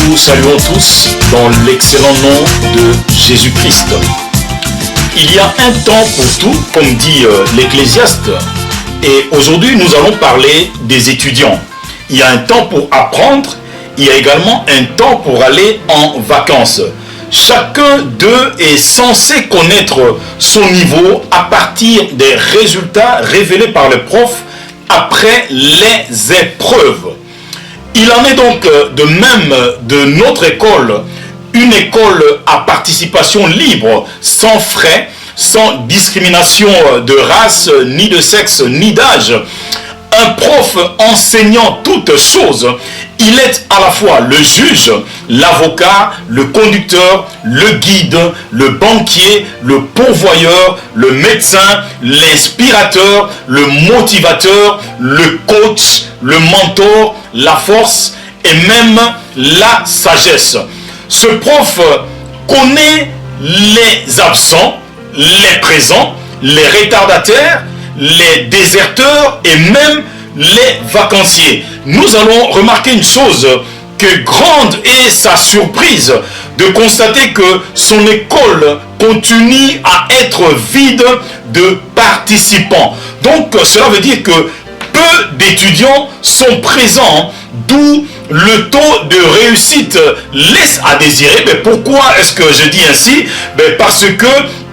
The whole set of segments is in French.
nous saluons tous dans l'excellent nom de Jésus-Christ. Il y a un temps pour tout, comme dit l'Ecclésiaste. Et aujourd'hui, nous allons parler des étudiants. Il y a un temps pour apprendre, il y a également un temps pour aller en vacances. Chacun d'eux est censé connaître son niveau à partir des résultats révélés par le prof après les épreuves. Il en est donc de même de notre école, une école à participation libre, sans frais, sans discrimination de race, ni de sexe, ni d'âge. Un prof enseignant toutes choses, il est à la fois le juge, l'avocat, le conducteur, le guide, le banquier, le pourvoyeur, le médecin, l'inspirateur, le motivateur, le coach, le mentor, la force et même la sagesse. Ce prof connaît les absents, les présents, les retardataires, les déserteurs et même les vacanciers. Nous allons remarquer une chose, que grande est sa surprise de constater que son école continue à être vide de participants. Donc cela veut dire que peu d'étudiants sont présents, d'où le taux de réussite laisse à désirer. Mais pourquoi est-ce que je dis ainsi? Parce que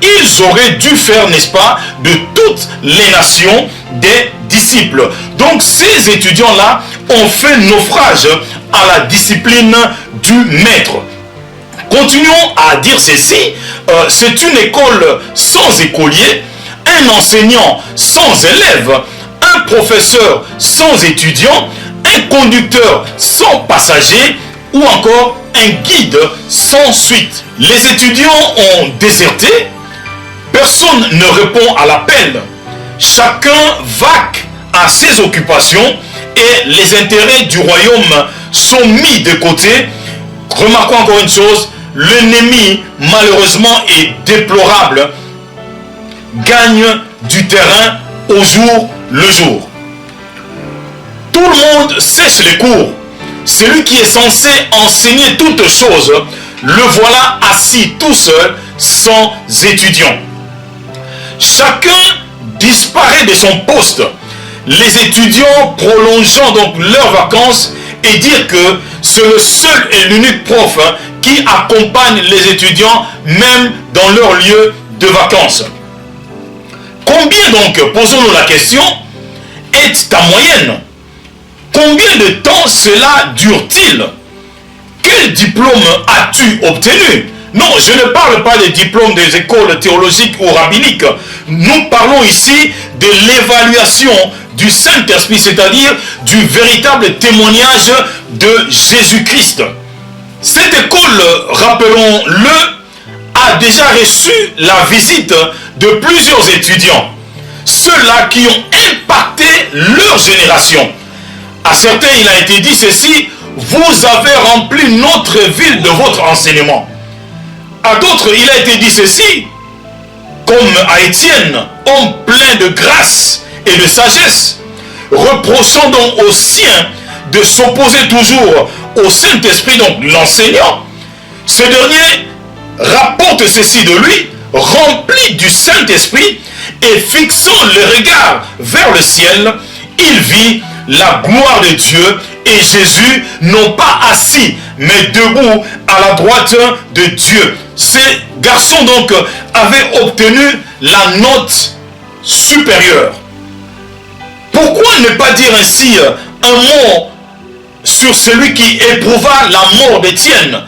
ils auraient dû faire, n'est-ce pas, de toutes les nations des disciples. Donc ces étudiants-là ont fait naufrage à la discipline du maître. Continuons à dire ceci, c'est une école sans écolier, un enseignant sans élève, un professeur sans étudiant, un conducteur sans passager ou encore un guide sans suite. Les étudiants ont déserté, personne ne répond à l'appel, chacun vaque à ses occupations et les intérêts du royaume sont mis de côté. Remarquons encore une chose, l'ennemi malheureusement est déplorable, gagne du terrain au jour le jour. Tout le monde sèche les cours. Celui qui est censé enseigner toutes choses, le voilà assis tout seul, sans étudiant. Chacun disparaît de son poste. Les étudiants prolongeant donc leurs vacances et dire que c'est le seul et l'unique prof qui accompagne les étudiants même dans leur lieu de vacances. Combien donc, posons-nous la question, est ta moyenne? Combien de temps cela dure-t-il? Quel diplôme as-tu obtenu? Non, je ne parle pas des diplômes des écoles théologiques ou rabbiniques. Nous parlons ici de l'évaluation du Saint-Esprit, c'est-à-dire du véritable témoignage de Jésus-Christ. Cette école, rappelons-le, a déjà reçu la visite de plusieurs étudiants, ceux-là qui ont impacté leur génération. À certains, il a été dit ceci, vous avez rempli notre ville de votre enseignement. À d'autres, il a été dit ceci, comme à Étienne, homme plein de grâce et de sagesse, reprochant donc aux siens de s'opposer toujours au Saint-Esprit, donc l'enseignant. Ce dernier rapporte ceci de lui, rempli du Saint-Esprit et fixant le regard vers le ciel, il vit la gloire de Dieu et Jésus non pas assis mais debout à la droite de Dieu. Ces garçons donc avaient obtenu la note supérieure. Pourquoi ne pas dire ainsi un mot sur celui qui éprouva la mort d'Étienne,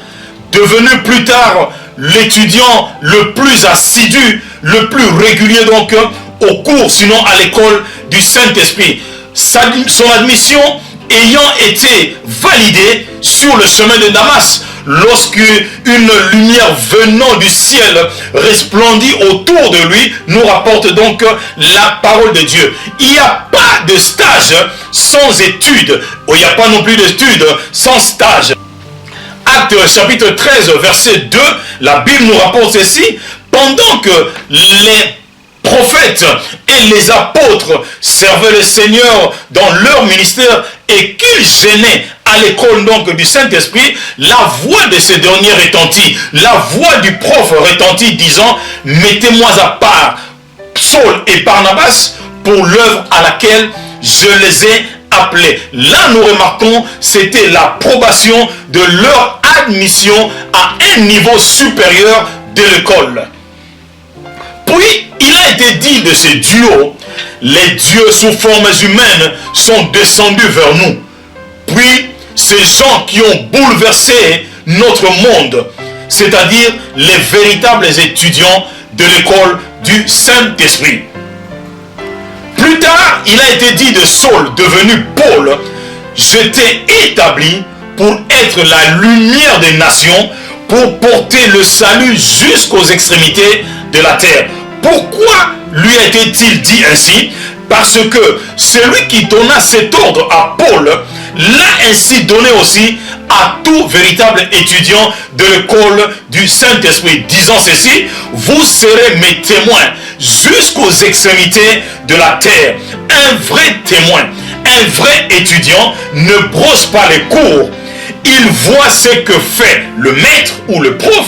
devenu plus tard l'étudiant le plus assidu, le plus régulier donc au cours, sinon à l'école du Saint-Esprit. Son admission ayant été validée sur le chemin de Damas, lorsque une lumière venant du ciel resplendit autour de lui, nous rapporte donc la parole de Dieu. Il n'y a pas de stage sans étude, il n'y a pas non plus d'études sans stage. Actes chapitre 13 verset 2, la Bible nous rapporte ceci, pendant que les prophètes et les apôtres servaient le Seigneur dans leur ministère et qu'ils gênaient à l'école donc du Saint-Esprit, la voix de ce dernier retentit, la voix du prof retentit disant, mettez-moi à part Saul et Barnabas pour l'œuvre à laquelle je les ai appelés. Là, nous remarquons, c'était l'approbation de leur admission à un niveau supérieur de l'école. Puis, il a été dit de ce duo, les dieux sous formes humaines sont descendus vers nous. Puis, ces gens qui ont bouleversé notre monde, c'est-à-dire les véritables étudiants de l'école du Saint-Esprit. Plus tard, il a été dit de Saul, devenu Paul, je t'ai établi pour être la lumière des nations, pour porter le salut jusqu'aux extrémités de la terre. Pourquoi lui a-t-il dit ainsi? Parce que celui qui donna cet ordre à Paul l'a ainsi donné aussi à tout véritable étudiant de l'école du Saint-Esprit, disant ceci, vous serez mes témoins jusqu'aux extrémités de la terre. Un vrai témoin, un vrai étudiant ne brosse pas les cours. Il voit ce que fait le maître ou le prof.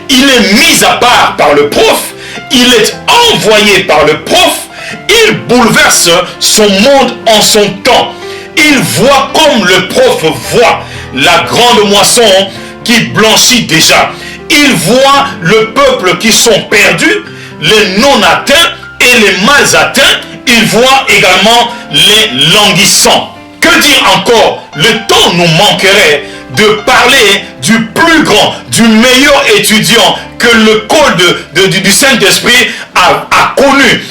Il est mis à part par le prof. Il est envoyé par le prof. Il bouleverse son monde en son temps. Il voit comme le prof voit la grande moisson qui blanchit déjà. Il voit le peuple qui sont perdus, les non atteints et les mal atteints. Il voit également les languissants. Que dire encore? Le temps nous manquerait de parler du plus grand, du meilleur étudiant que l'école du Saint-Esprit a connu,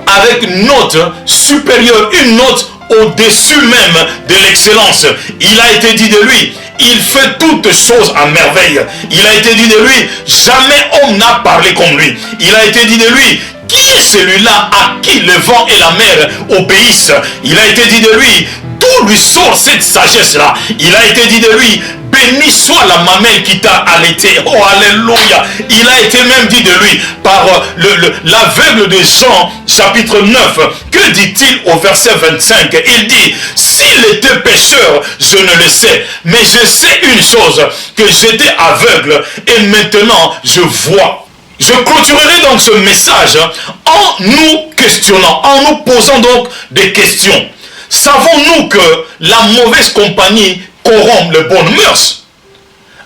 avec une note supérieure, une note au-dessus même de l'excellence. Il a été dit de lui, il fait toutes choses à merveille. Il a été dit de lui, jamais homme n'a parlé comme lui. Il a été dit de lui, qui est celui-là à qui le vent et la mer obéissent? Il a été dit de lui, d'où lui sort cette sagesse-là? Il a été dit de lui, béni soit la mamelle qui t'a allaité. Oh, alléluia. Il a été même dit de lui par l'aveugle de Jean, chapitre 9. Que dit-il au verset 25? Il dit, s'il était pécheur, je ne le sais. Mais je sais une chose, que j'étais aveugle et maintenant je vois. Je clôturerai donc ce message en nous questionnant, en nous posant donc des questions. Savons-nous que la mauvaise compagnie corrompt les bonnes mœurs?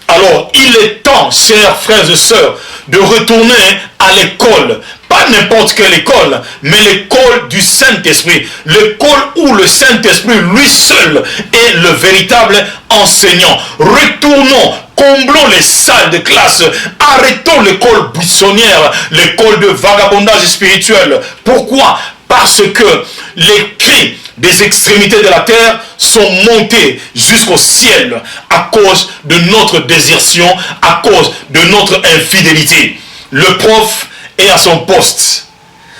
Alors, il est temps, chers frères et sœurs, de retourner à l'école. Pas n'importe quelle école, mais l'école du Saint-Esprit. L'école où le Saint-Esprit, lui seul, est le véritable enseignant. Retournons, comblons les salles de classe. Arrêtons l'école buissonnière, l'école de vagabondage spirituel. Pourquoi? Parce que les cris des extrémités de la terre sont montés jusqu'au ciel à cause de notre désertion, à cause de notre infidélité. Le prof est à son poste,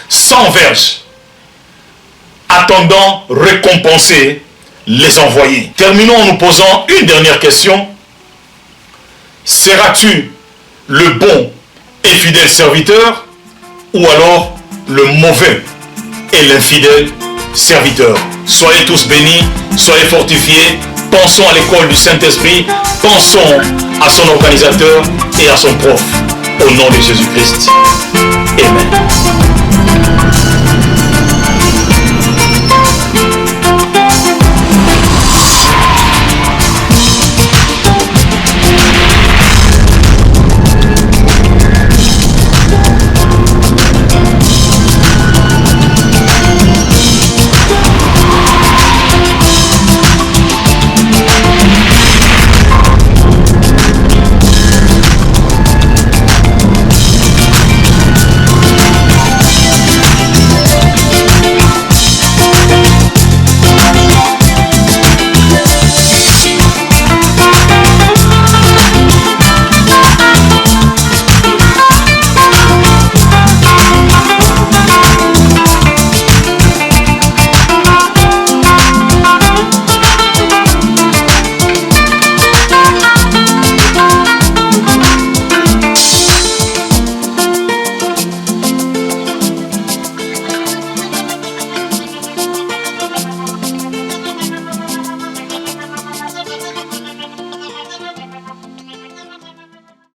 sans verge, attendant récompenser les envoyés. Terminons en nous posant une dernière question. Seras-tu le bon et fidèle serviteur ou alors le mauvais et l'infidèle serviteur? Soyez tous bénis, soyez fortifiés. Pensons à l'école du Saint-Esprit, pensons à son organisateur et à son prof. Au nom de Jésus-Christ. Amen.